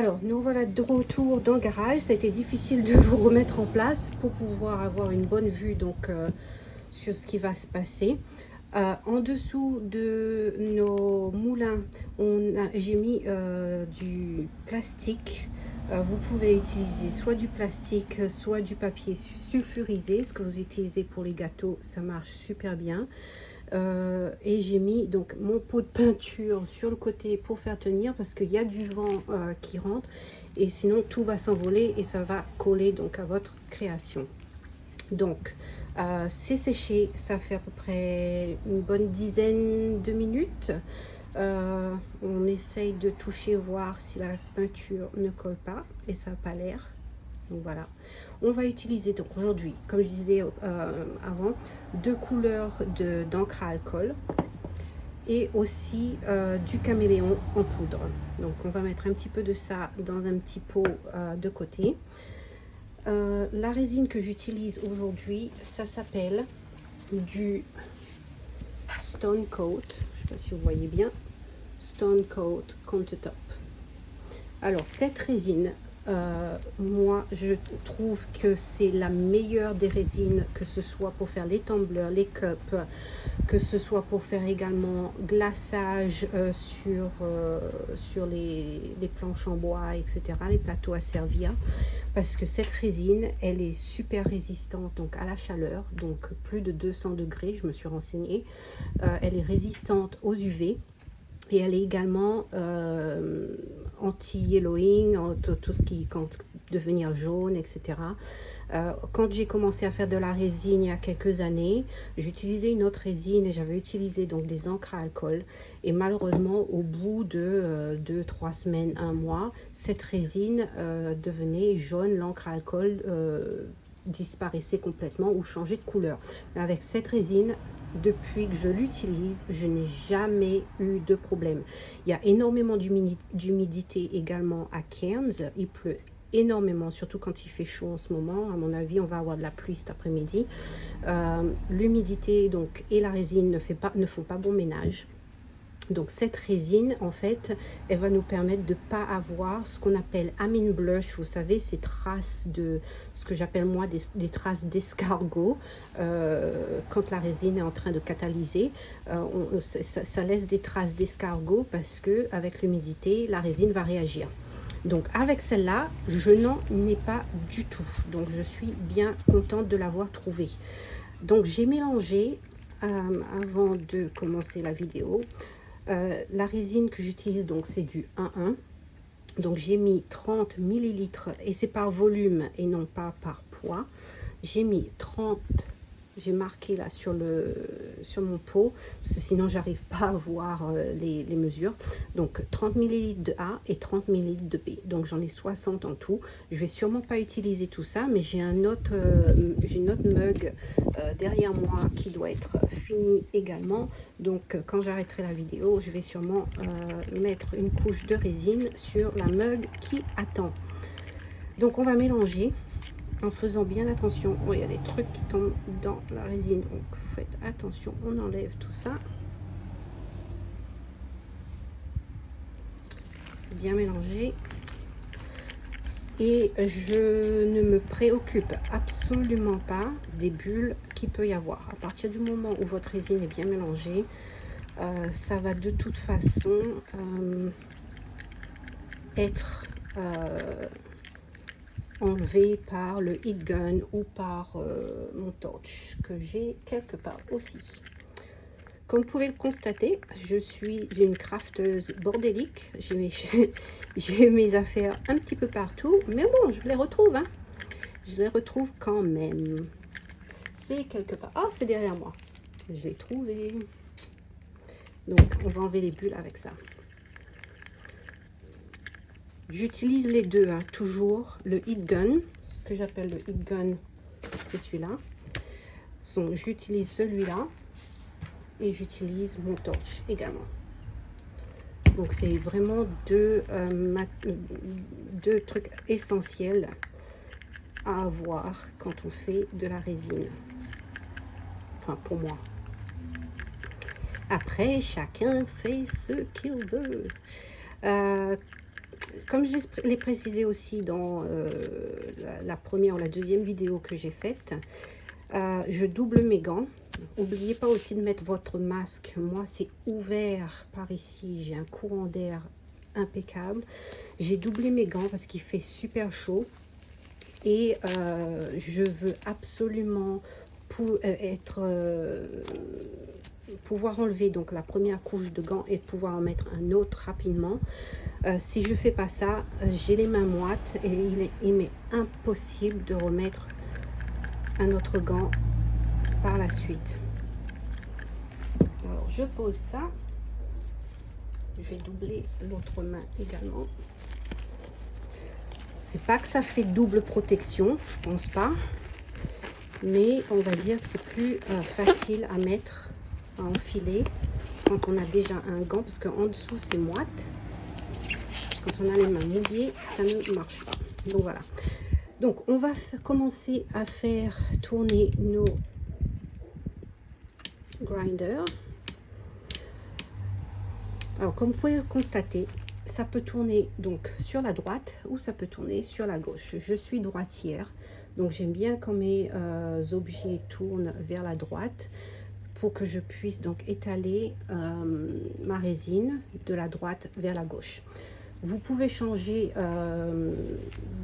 Alors, nous voilà de retour dans le garage. Ça a été difficile de vous remettre en place pour pouvoir avoir une bonne vue sur ce qui va se passer. En dessous de nos moulins, j'ai mis du plastique. Vous pouvez utiliser soit du plastique, soit du papier sulfurisé. Ce que vous utilisez pour les gâteaux, ça marche super bien. Et j'ai mis donc mon pot de peinture sur le côté pour faire tenir parce qu'il y a du vent qui rentre et sinon tout va s'envoler et ça va coller donc à votre création. Donc c'est séché, ça fait à peu près une bonne dizaine de minutes. On essaye de toucher, voir si la peinture ne colle pas et ça n'a pas l'air. Donc voilà, on va utiliser donc aujourd'hui, comme je disais avant, deux couleurs d'encre à alcool et aussi du caméléon en poudre. Donc on va mettre un petit peu de ça dans un petit pot de côté. La résine que j'utilise aujourd'hui, ça s'appelle du Stone Coat. Je ne sais pas si vous voyez bien. Stone Coat Countertop. Alors cette résine, moi je trouve que c'est la meilleure des résines, que ce soit pour faire les tumblers, les cups, que ce soit pour faire également glaçage sur les planches en bois, etc., les plateaux à servir, parce que cette résine, elle est super résistante donc à la chaleur, donc plus de 200 degrés, je me suis renseignée. Elle est résistante aux UV. Et elle est également anti-yellowing, tout ce qui quand devenir jaune, etc. Quand j'ai commencé à faire de la résine il y a quelques années, j'utilisais une autre résine et j'avais utilisé donc des encres à alcool. Et malheureusement, au bout de 2-3 semaines, un mois, cette résine devenait jaune, l'encre à alcool disparaissait complètement ou changeait de couleur. Mais avec cette résine, depuis que je l'utilise, je n'ai jamais eu de problème. Il y a énormément d'humidité également à Cairns. Il pleut énormément, surtout quand il fait chaud en ce moment. À mon avis, on va avoir de la pluie cet après-midi. L'humidité donc et la résine ne font pas bon ménage. Donc cette résine, en fait, elle va nous permettre de ne pas avoir ce qu'on appelle amine blush. Vous savez, ces traces de, ce que j'appelle moi des traces d'escargot. Quand la résine est en train de catalyser, ça laisse des traces d'escargot parce que avec l'humidité, la résine va réagir. Donc avec celle-là, je n'en ai pas du tout. Donc je suis bien contente de l'avoir trouvée. Donc j'ai mélangé, avant de commencer la vidéo, la résine que j'utilise, donc c'est du 1,1. Donc j'ai mis 30 millilitres et c'est par volume et non pas par poids. J'ai mis 30, j'ai marqué là sur mon pot, parce que sinon j'arrive pas à voir les mesures. Donc 30 millilitres de A et 30 millilitres de B. Donc j'en ai 60 en tout. Je vais sûrement pas utiliser tout ça, mais j'ai une autre mug derrière moi qui doit être fini également. Donc quand j'arrêterai la vidéo, je vais sûrement mettre une couche de résine sur la mug qui attend. Donc on va mélanger en faisant bien attention. Oh, il y a des trucs qui tombent dans la résine, donc faites attention. On enlève tout ça. Bien mélanger. Et je ne me préoccupe absolument pas des bulles qu'il peut y avoir. À partir du moment où votre résine est bien mélangée, ça va de toute façon être enlevé par le heat gun ou par mon torch que j'ai quelque part aussi. Comme vous pouvez le constater, je suis une crafteuse bordélique. J'ai mes affaires un petit peu partout, mais bon, je les retrouve, hein. Je les retrouve quand même. C'est quelque part. Ah, c'est derrière moi. Je l'ai trouvé. Donc, on va enlever les bulles avec ça. J'utilise les deux, hein, toujours le heat gun. Ce que j'appelle le heat gun, c'est celui-là. J'utilise celui-là. Et j'utilise mon torch également. Donc c'est vraiment deux trucs essentiels à avoir quand on fait de la résine. Enfin pour moi. Après, chacun fait ce qu'il veut. comme je l'ai précisé aussi dans la première ou la deuxième vidéo que j'ai faite, je double mes gants. N'oubliez pas aussi de mettre votre masque. Moi, c'est ouvert par ici. J'ai un courant d'air impeccable. J'ai doublé mes gants parce qu'il fait super chaud. Et je veux absolument pouvoir enlever donc la première couche de gants et pouvoir en mettre un autre rapidement. Si je fais pas ça, j'ai les mains moites et il m'est impossible de remettre un autre gant par la suite. Alors je pose ça, je vais doubler l'autre main également. C'est pas que ça fait double protection, je pense pas, mais on va dire que c'est plus facile à mettre, à enfiler quand on a déjà un gant, parce qu'en dessous c'est moite. Quand on a les mains mouillées, ça ne marche pas. Donc voilà. Donc on va commencer à faire tourner nos grinders. Alors comme vous pouvez le constater, ça peut tourner donc sur la droite ou ça peut tourner sur la gauche. Je suis droitière, donc j'aime bien quand mes objets tournent vers la droite pour que je puisse donc étaler ma résine de la droite vers la gauche. Vous pouvez changer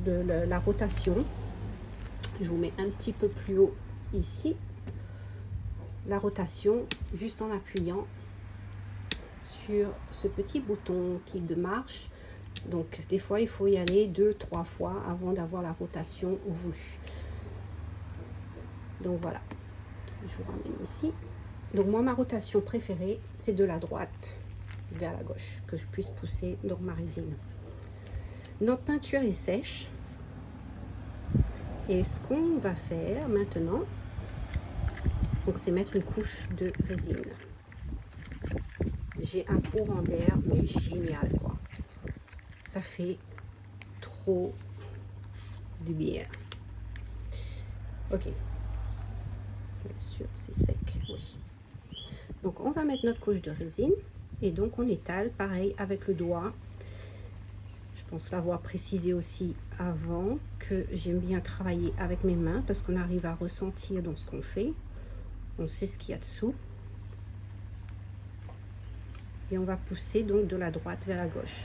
la rotation. Je vous mets un petit peu plus haut ici. La rotation, juste en appuyant sur ce petit bouton qui de marche. Donc, des fois, il faut y aller 2-3 fois avant d'avoir la rotation voulue. Donc, voilà. Je vous ramène ici. Donc, moi, ma rotation préférée, c'est de la droite vers la gauche, que je puisse pousser dans ma résine. Notre peinture est sèche et ce qu'on va faire maintenant, donc c'est mettre une couche de résine. J'ai un courant d'air mais génial quoi, ça fait trop du bien. Ok, bien sûr c'est sec, oui. Donc on va mettre notre couche de résine. Et donc on étale pareil avec le doigt. Je pense l'avoir précisé aussi avant que j'aime bien travailler avec mes mains parce qu'on arrive à ressentir dans ce qu'on fait. On sait ce qu'il y a dessous. Et on va pousser donc de la droite vers la gauche.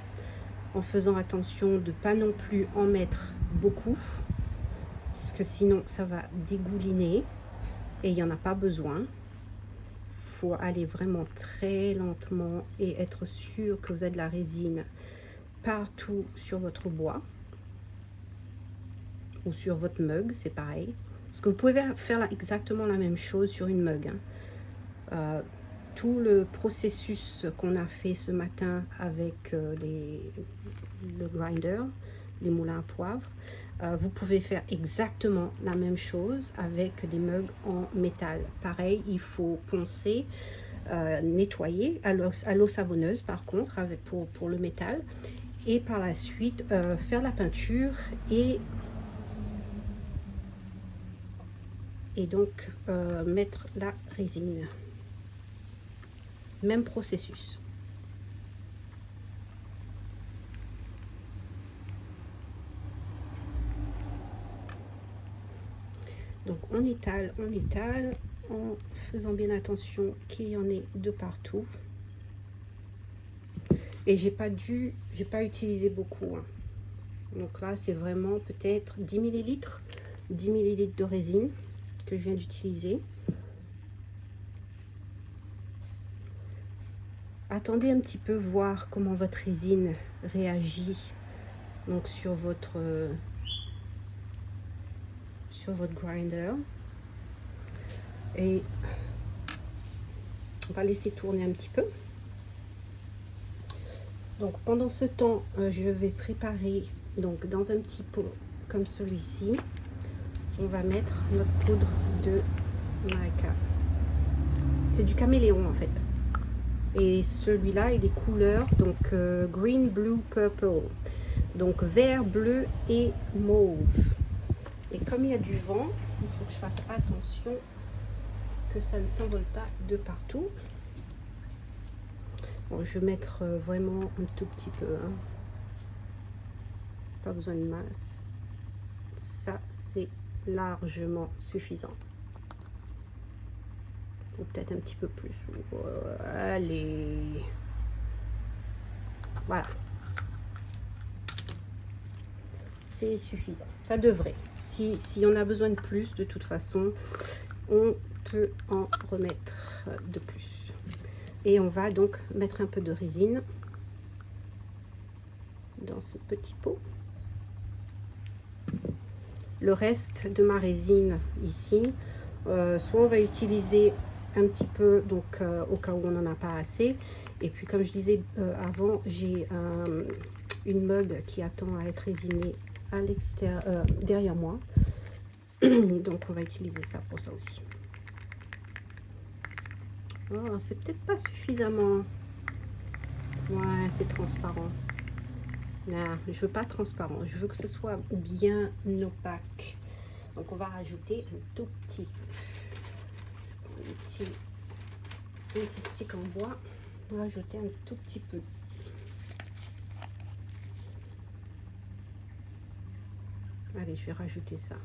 En faisant attention de pas non plus en mettre beaucoup. Parce que sinon ça va dégouliner. Et il n'y en a pas besoin. Faut aller vraiment très lentement et être sûr que vous avez de la résine partout sur votre bois ou sur votre mug, c'est pareil. Parce que vous pouvez faire exactement la même chose sur une mug. Tout le processus qu'on a fait ce matin avec le grinder, les moulins à poivre, vous pouvez faire exactement la même chose avec des mugs en métal. Pareil, il faut poncer, nettoyer à l'eau savonneuse par contre pour le métal, et par la suite faire la peinture et donc mettre la résine. Même processus. Donc on étale en faisant bien attention qu'il y en ait de partout. Et j'ai pas utilisé beaucoup. Hein. Donc là c'est vraiment peut-être 10 ml de résine que je viens d'utiliser. Attendez un petit peu voir comment votre résine réagit donc sur votre grinder, et on va laisser tourner un petit peu. Donc pendant ce temps je vais préparer donc dans un petit pot comme celui-ci, on va mettre notre poudre de mica. C'est du caméléon en fait, et celui-là il est couleur donc green, blue, purple, donc vert, bleu et mauve. Et comme il y a du vent, il faut que je fasse attention que ça ne s'envole pas de partout. Bon, je vais mettre vraiment un tout petit peu. Hein. pas besoin de masse. Ça, c'est largement suffisant. Ou peut-être un petit peu plus. Allez. Voilà. C'est suffisant. Ça devrait. Si on a besoin de plus, de toute façon, on peut en remettre de plus. Et on va donc mettre un peu de résine dans ce petit pot. Le reste de ma résine ici, soit on va utiliser un petit peu, donc au cas où on n'en a pas assez. Et puis comme je disais avant, j'ai une mug qui attend à être résinée à l'extérieur, derrière moi. Donc on va utiliser ça pour ça aussi. Oh, c'est peut-être pas suffisamment. Ouais, c'est transparent. Non, je veux pas transparent. Je veux que ce soit bien opaque. Donc on va rajouter un tout petit peu. Un petit stick en bois. On va rajouter un tout petit peu. Allez, je vais rajouter ça.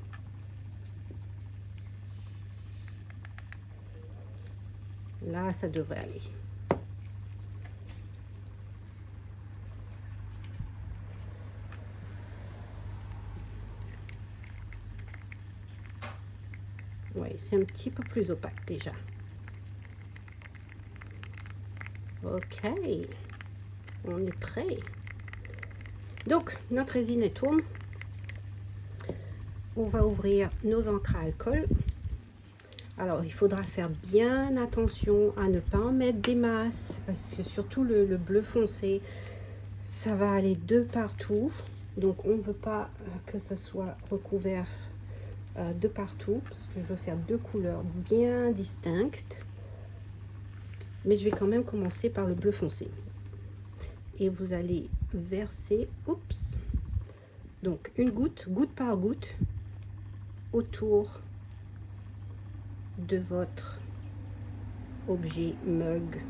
Là, ça devrait aller. Oui, c'est un petit peu plus opaque déjà. Ok, on est prêt. Donc, notre résine est tourne. On va ouvrir nos encres à alcool. Alors, il faudra faire bien attention à ne pas en mettre des masses, parce que surtout le bleu foncé, ça va aller de partout. Donc, on ne veut pas que ça soit recouvert de partout, parce que je veux faire deux couleurs bien distinctes. Mais je vais quand même commencer par le bleu foncé. Et vous allez verser, oups, donc une goutte, goutte par goutte, autour de votre objet, mug,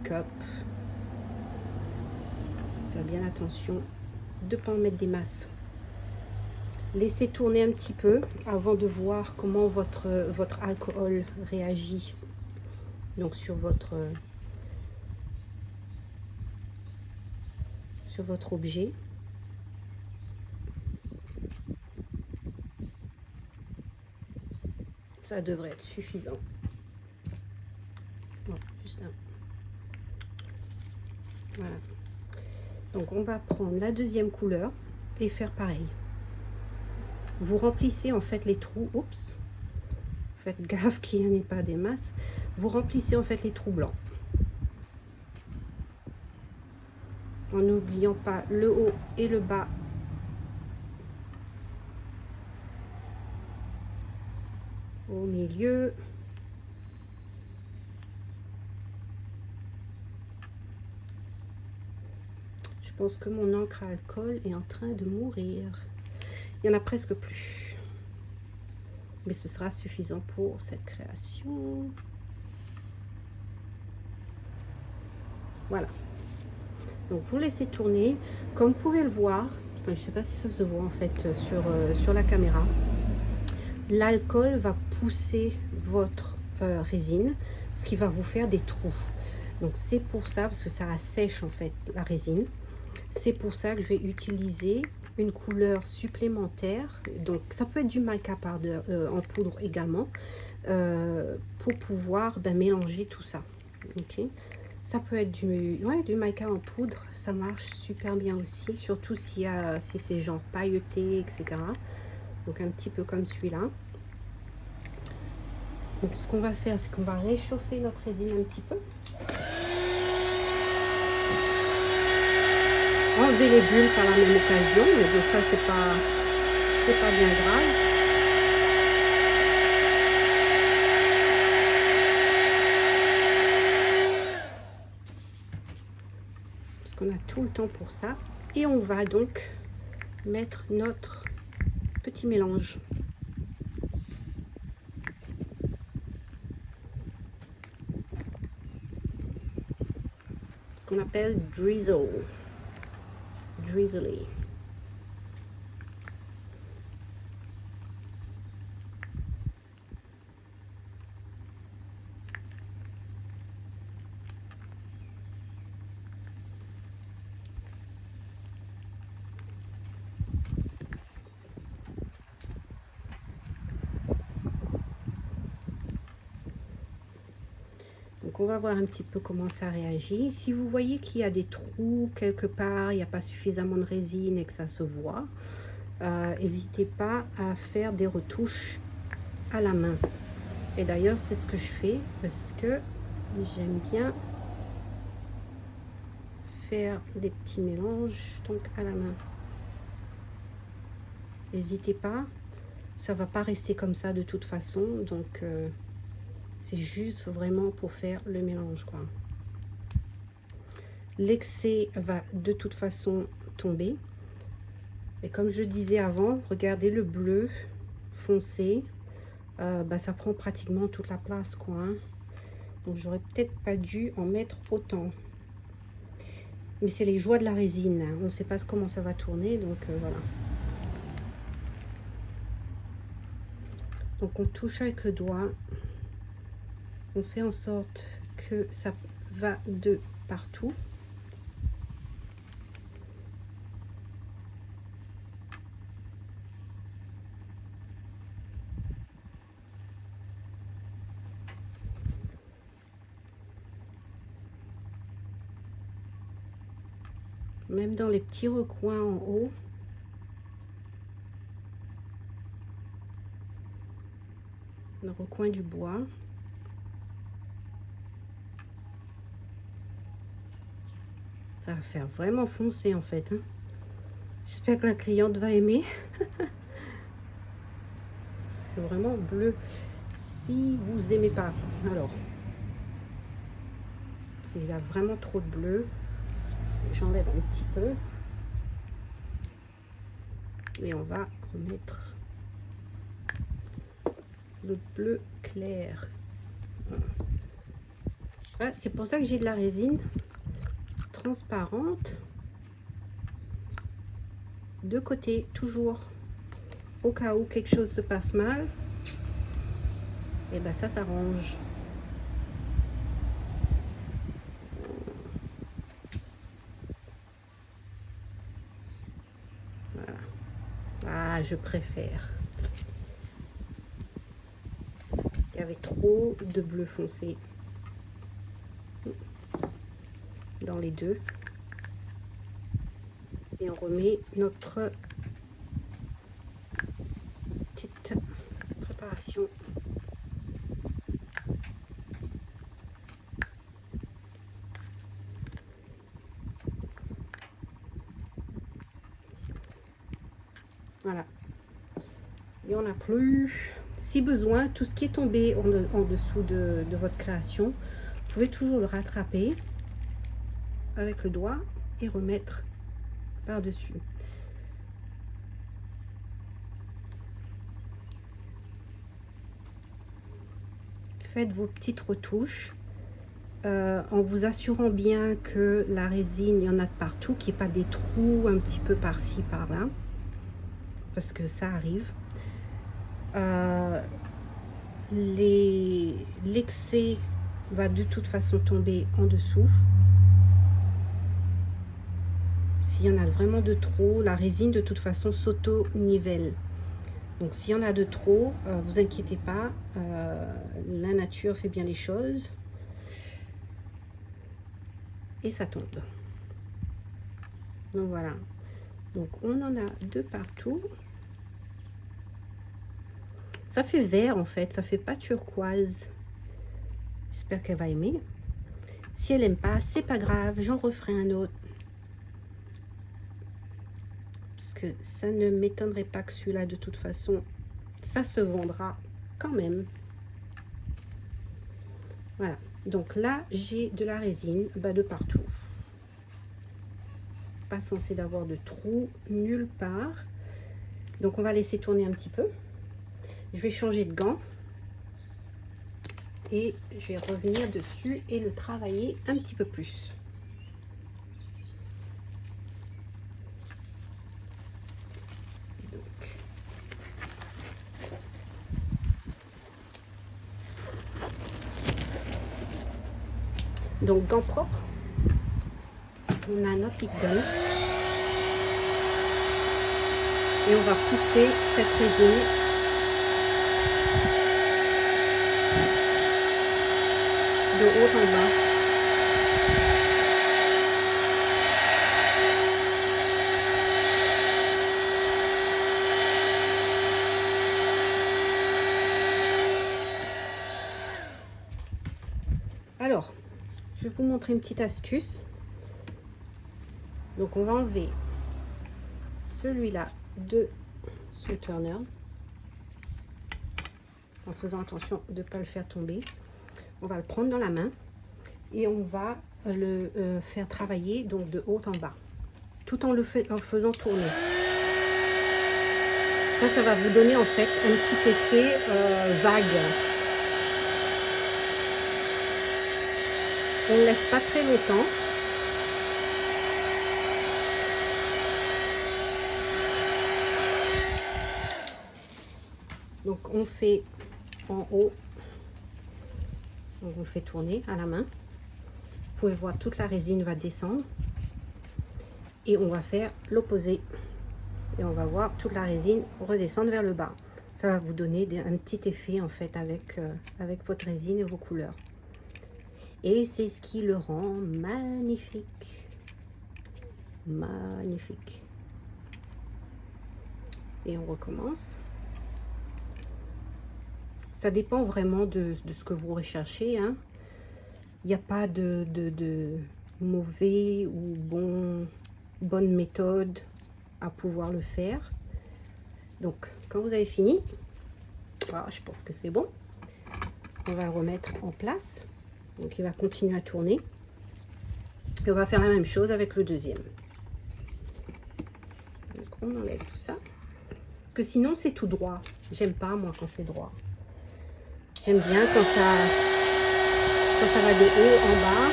cup. Faire bien attention de ne pas en mettre des masses. Laissez tourner un petit peu avant de voir comment votre alcool réagit. Donc sur votre objet. Ça devrait être suffisant. Bon, juste un. Voilà. Donc on va prendre la deuxième couleur et faire pareil. Vous remplissez en fait les trous. Oups. Faites gaffe qu'il n'y en ait pas des masses. Vous remplissez en fait les trous blancs. En n'oubliant pas le haut et le bas. Au milieu. Je pense que mon encre à alcool est en train de mourir. Il n'y en a presque plus. Mais ce sera suffisant pour cette création. Voilà. Donc vous laissez tourner. Comme vous pouvez le voir, je ne sais pas si ça se voit en fait sur la caméra, l'alcool va pousser votre résine, ce qui va vous faire des trous. Donc c'est pour ça, parce que ça assèche en fait la résine, c'est pour ça que je vais utiliser une couleur supplémentaire. Donc ça peut être du mica powder en poudre également, pour pouvoir mélanger tout ça. Ok. Ça peut être du mica en poudre, ça marche super bien aussi, surtout si c'est genre pailleté, etc. Donc un petit peu comme celui-là. Donc ce qu'on va faire, c'est qu'on va réchauffer notre résine un petit peu. Enlever les bulles par la même occasion, mais donc ça c'est pas bien grave. On a tout le temps pour ça. Et on va donc mettre notre petit mélange. Ce qu'on appelle drizzle. Drizzly. on va voir un petit peu comment ça réagit. Si vous voyez qu'il y a des trous quelque part, il n'y a pas suffisamment de résine et que ça se voit, n'hésitez pas à faire des retouches à la main. Et d'ailleurs, c'est ce que je fais parce que j'aime bien faire des petits mélanges donc à la main. N'hésitez pas, ça va pas rester comme ça de toute façon, donc c'est juste vraiment pour faire le mélange, quoi. L'excès va de toute façon tomber. Et comme je disais avant, regardez le bleu foncé, ça prend pratiquement toute la place, quoi, hein. Donc j'aurais peut-être pas dû en mettre autant. Mais c'est les joies de la résine, hein. On ne sait pas comment ça va tourner, donc voilà. Donc on touche avec le doigt. On fait en sorte que ça va de partout. Même dans les petits recoins en haut. Le recoin du bois. Ça va faire vraiment foncer en fait, hein. J'espère que la cliente va aimer. C'est vraiment bleu. Si vous aimez pas, alors s'il y a vraiment trop de bleu, j'enlève un petit peu et on va remettre le bleu clair. Voilà, c'est pour ça que j'ai de la résine transparente de côté, toujours au cas où quelque chose se passe mal, et ben ça s'arrange. Voilà. Ah, je préfère. Il y avait trop de bleu foncé dans les deux. Et on remet notre petite préparation. Voilà. Il n'y en a plus. Si besoin, tout ce qui est tombé en dessous de votre création, vous pouvez toujours le rattraper avec le doigt et remettre par-dessus. Faites vos petites retouches en vous assurant bien que la résine, il y en a de partout, qu'il n'y ait pas des trous un petit peu par-ci, par-là, parce que ça arrive. L'excès va de toute façon tomber en dessous. S'il y en a vraiment de trop, la résine de toute façon s'auto-nivelle. Donc s'il y en a de trop, vous inquiétez pas, la nature fait bien les choses et ça tombe. Donc voilà, donc on en a de partout. Ça fait vert en fait, ça fait pas turquoise. J'espère qu'elle va aimer. Si elle aime pas, c'est pas grave, j'en referai un autre. Parce que ça ne m'étonnerait pas que celui-là, de toute façon, ça se vendra quand même. Voilà. Donc là, j'ai de la résine de partout. Pas censé d'avoir de trous nulle part. Donc on va laisser tourner un petit peu. Je vais changer de gant. Et je vais revenir dessus et le travailler un petit peu plus. Donc gants propres, on a notre Pick Gun et on va pousser cette résine de haut en bas. Alors, je vais vous montrer une petite astuce. Donc, on va enlever celui-là de ce turner en faisant attention de ne pas le faire tomber. On va le prendre dans la main et on va le faire travailler donc de haut en bas, tout en le faisant tourner. Ça va vous donner en fait un petit effet vague. On ne laisse pas très longtemps. Donc on fait en haut, on le fait tourner à la main. Vous pouvez voir toute la résine va descendre et on va faire l'opposé et on va voir toute la résine redescendre vers le bas. Ça va vous donner un petit effet en fait avec votre résine et vos couleurs. Et c'est ce qui le rend magnifique. Magnifique. Et on recommence. Ça dépend vraiment de ce que vous recherchez. Hein. Il n'y a pas de mauvais ou bonne méthode à pouvoir le faire. Donc, quand vous avez fini, voilà, je pense que c'est bon. On va le remettre en place. Donc, il va continuer à tourner. Et on va faire la même chose avec le deuxième. Donc, on enlève tout ça. Parce que sinon, c'est tout droit. J'aime pas, moi, quand c'est droit. J'aime bien quand ça va de haut en bas.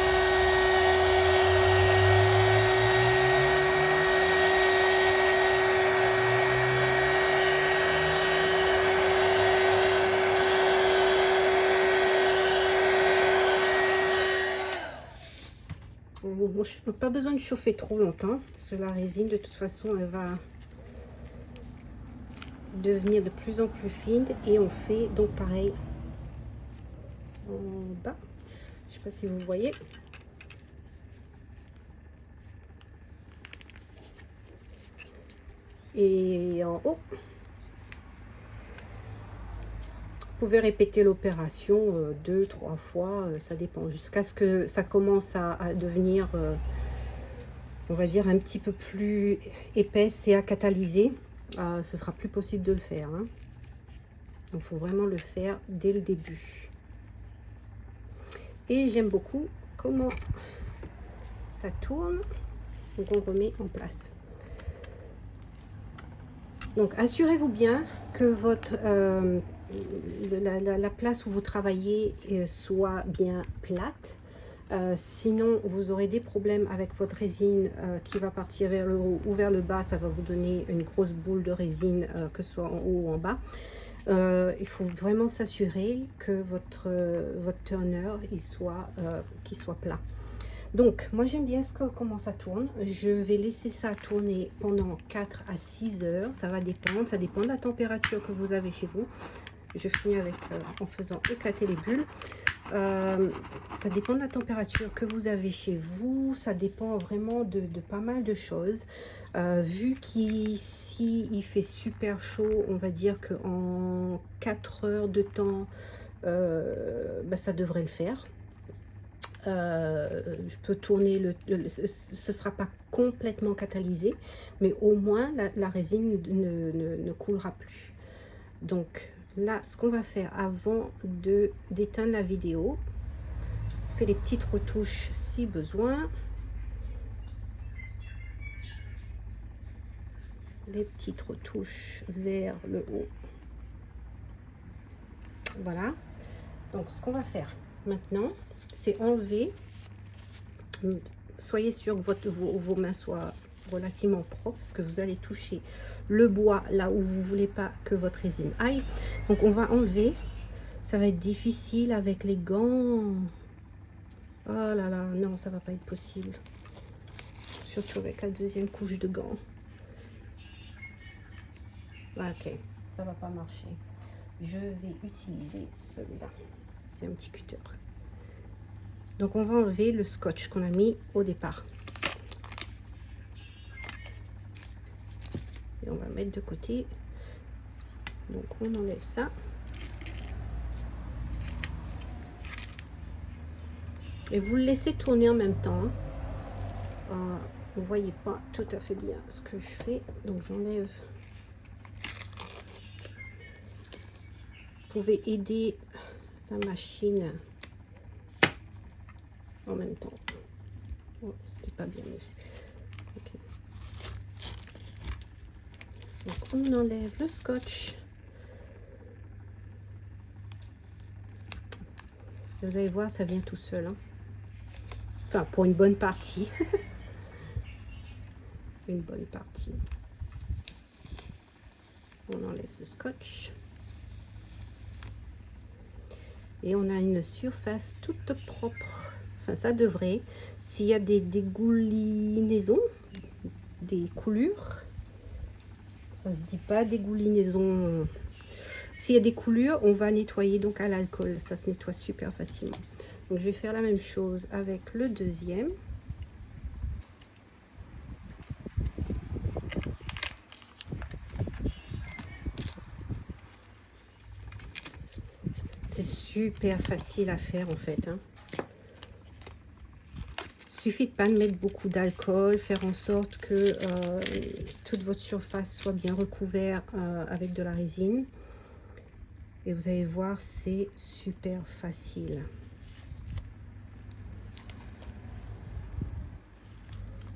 Bon, je n'ai pas besoin de chauffer trop longtemps, parce que la résine, de toute façon, elle va devenir de plus en plus fine. Et on fait donc pareil en bas. Je ne sais pas si vous voyez. Et en haut. Vous pouvez répéter l'opération 2-3 fois, ça dépend, jusqu'à ce que ça commence à devenir, on va dire, un petit peu plus épaisse et à catalyser. Ce sera plus possible de le faire. Hein. Donc, il faut vraiment le faire dès le début. Et j'aime beaucoup comment ça tourne. Donc, on remet en place. Donc, assurez-vous bien que votre... la place où vous travaillez soit bien plate. Sinon, vous aurez des problèmes avec votre résine qui va partir vers le haut ou vers le bas. Ça va vous donner une grosse boule de résine, que ce soit en haut ou en bas. Il faut vraiment s'assurer que votre turner qu'il soit plat. Donc, moi j'aime bien comment ça tourne. Je vais laisser ça tourner pendant 4 à 6 heures. Ça va dépendre, ça dépend de la température que vous avez chez vous. Je finis avec en faisant éclater les bulles. Ça dépend de la température que vous avez chez vous. Ça dépend vraiment de pas mal de choses. Vu qu'ici il fait super chaud, on va dire qu'en 4 heures de temps, ça devrait le faire. Je peux tourner ce sera pas complètement catalysé, mais au moins la résine ne coulera plus. Donc là, ce qu'on va faire avant d'éteindre la vidéo, on fait des petites retouches si besoin. Des petites retouches vers le haut. Voilà. Donc ce qu'on va faire maintenant, c'est enlever. Soyez sûr que vos mains soient relativement propres, parce que vous allez toucher le bois là où vous voulez pas que votre résine aille. Donc on va enlever. Ça va être difficile avec les gants. Oh là là, non, ça va pas être possible. Surtout avec la deuxième couche de gants. Ok, ça va pas marcher. Je vais utiliser celui-là. C'est un petit cutter. Donc on va enlever le scotch qu'on a mis au départ. Et on va mettre de côté. Donc on enlève ça. Et vous le laissez tourner en même temps. Vous ne voyez pas tout à fait bien ce que je fais. Donc j'enlève. Vous pouvez aider la machine en même temps. Oh, c'était pas bien mis. Okay. Donc on enlève le scotch. Vous allez voir, ça vient tout seul. Hein. Enfin, pour une bonne partie. Une bonne partie. On enlève ce scotch. Et on a une surface toute propre. Enfin, ça devrait. S'il y a des dégoulinaisons, des coulures, ça se dit pas dégoulinaison. S'il y a des coulures, on va nettoyer donc à l'alcool. Ça se nettoie super facilement. Donc je vais faire la même chose avec le deuxième. C'est super facile à faire en fait. Hein. Suffit de pas mettre beaucoup d'alcool, faire en sorte que toute votre surface soit bien recouverte avec de la résine. Et vous allez voir, c'est super facile.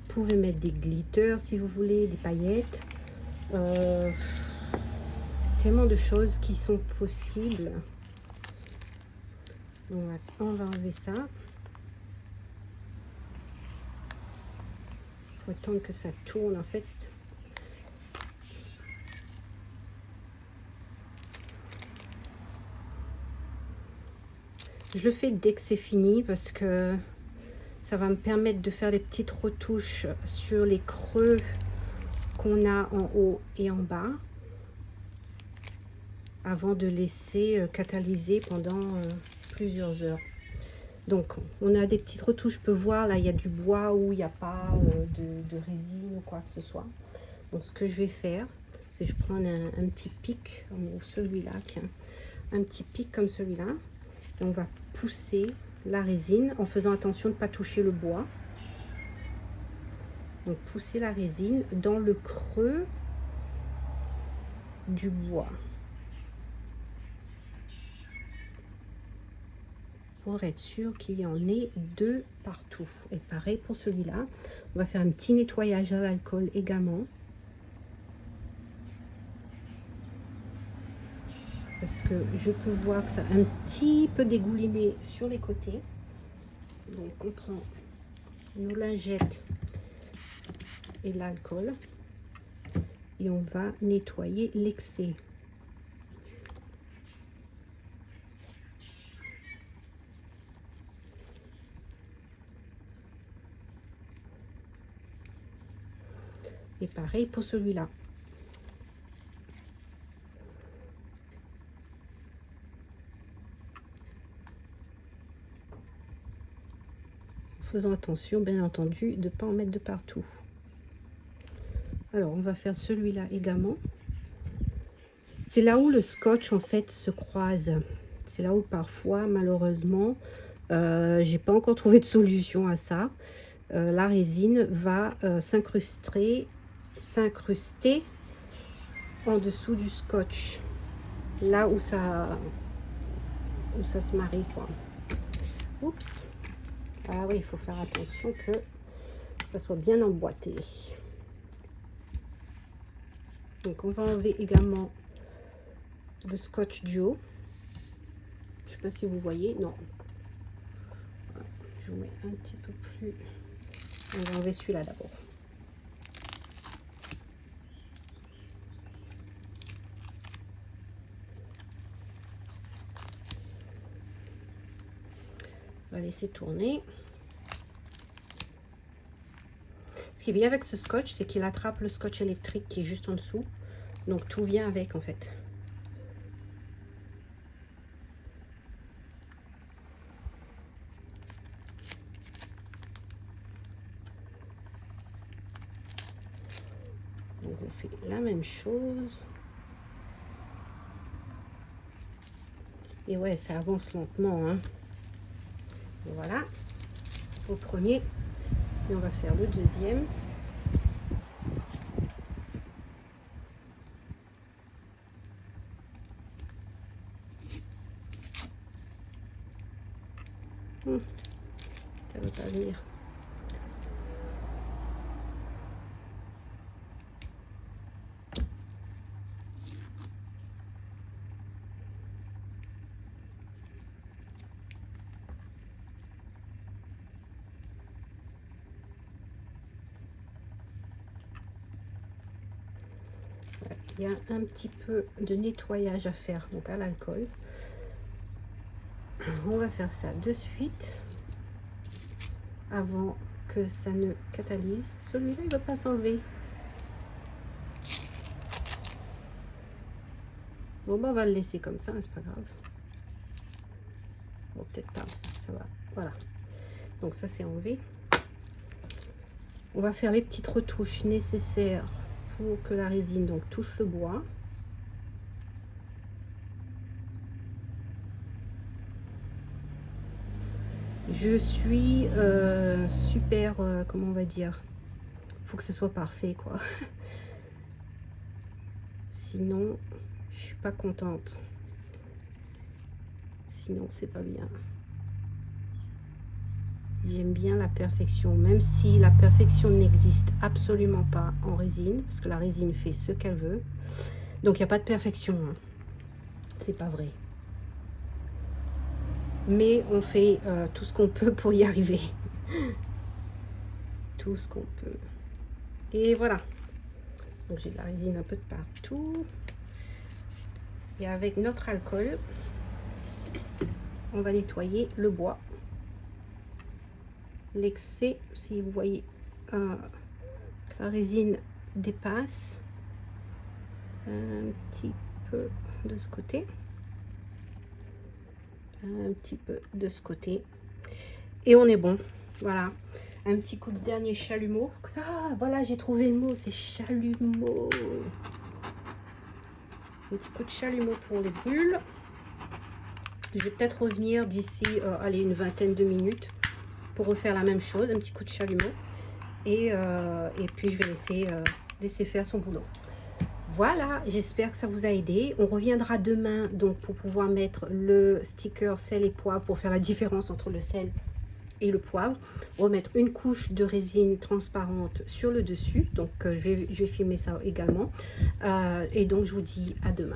Vous pouvez mettre des glitters si vous voulez, des paillettes. Tellement de choses qui sont possibles. On va enlever ça. Il faut attendre que ça tourne en fait. Je le fais dès que c'est fini parce que ça va me permettre de faire des petites retouches sur les creux qu'on a en haut et en bas avant de laisser catalyser pendant plusieurs heures. Donc on a des petites retouches, je peux voir là il y a du bois où il n'y a pas de résine ou quoi que ce soit. Donc ce que je vais faire, c'est je prends un petit pic, ou celui-là, tiens, un petit pic comme celui-là. On va pousser la résine en faisant attention de ne pas toucher le bois. Donc pousser la résine dans le creux du bois. Pour être sûr qu'il y en ait deux partout. Et pareil pour celui-là. On va faire un petit nettoyage à l'alcool également. Parce que je peux voir que ça a un petit peu dégouliné sur les côtés. Donc on prend nos lingettes et l'alcool et on va nettoyer l'excès. Et pareil pour celui-là. Faisons attention, bien entendu, de ne pas en mettre de partout. Alors, on va faire celui-là également. C'est là où le scotch, en fait, se croise. C'est là où, parfois, malheureusement, j'ai pas encore trouvé de solution à ça. La résine va s'incruster en dessous du scotch. Là où ça se marie, quoi. Oups. Ah oui, il faut faire attention que ça soit bien emboîté. Donc on va enlever également le scotch du haut. Je sais pas si vous voyez, non. Je vous mets un petit peu plus. On va enlever celui-là d'abord. On va laisser tourner. Ce qui est bien avec ce scotch, c'est qu'il attrape le scotch électrique qui est juste en dessous. Donc tout vient avec en fait. la même chose. Et ouais, ça avance lentement, hein. Voilà, au premier. Et on va faire le deuxième. Ça ne veut pas venir. Il y a un petit peu de nettoyage à faire, donc à l'alcool. On va faire ça de suite avant que ça ne catalyse. Celui-là, il ne va pas s'enlever. Bon, bah, on va le laisser comme ça, hein, c'est pas grave. Bon, peut-être pas, ça va. Voilà. Donc ça, c'est enlevé. On va faire les petites retouches nécessaires pour que la résine donc touche le bois. Je suis super, comment on va dire, faut que ce soit parfait quoi. Sinon, je suis pas contente. Sinon, c'est pas bien. J'aime bien la perfection, même si la perfection n'existe absolument pas en résine, parce que la résine fait ce qu'elle veut. Donc, il n'y a pas de perfection. Hein. C'est pas vrai. Mais on fait tout ce qu'on peut pour y arriver. Tout ce qu'on peut. Et voilà. Donc, j'ai de la résine un peu de partout. Et avec notre alcool, on va nettoyer le bois. L'excès, si vous voyez, la résine dépasse un petit peu de ce côté, un petit peu de ce côté, et on est bon. Voilà, un petit coup de dernier chalumeau. Ah, voilà, j'ai trouvé le mot, c'est chalumeau. Un petit coup de chalumeau pour les bulles. Je vais peut-être revenir d'ici, allez, une vingtaine de minutes pour refaire la même chose, un petit coup de chalumeau. Et puis je vais laisser faire son boulot. Voilà, j'espère que ça vous a aidé. On reviendra demain donc pour pouvoir mettre le sticker sel et poivre pour faire la différence entre le sel et le poivre. Remettre une couche de résine transparente sur le dessus. Donc je vais filmer ça également. Et donc je vous dis à demain.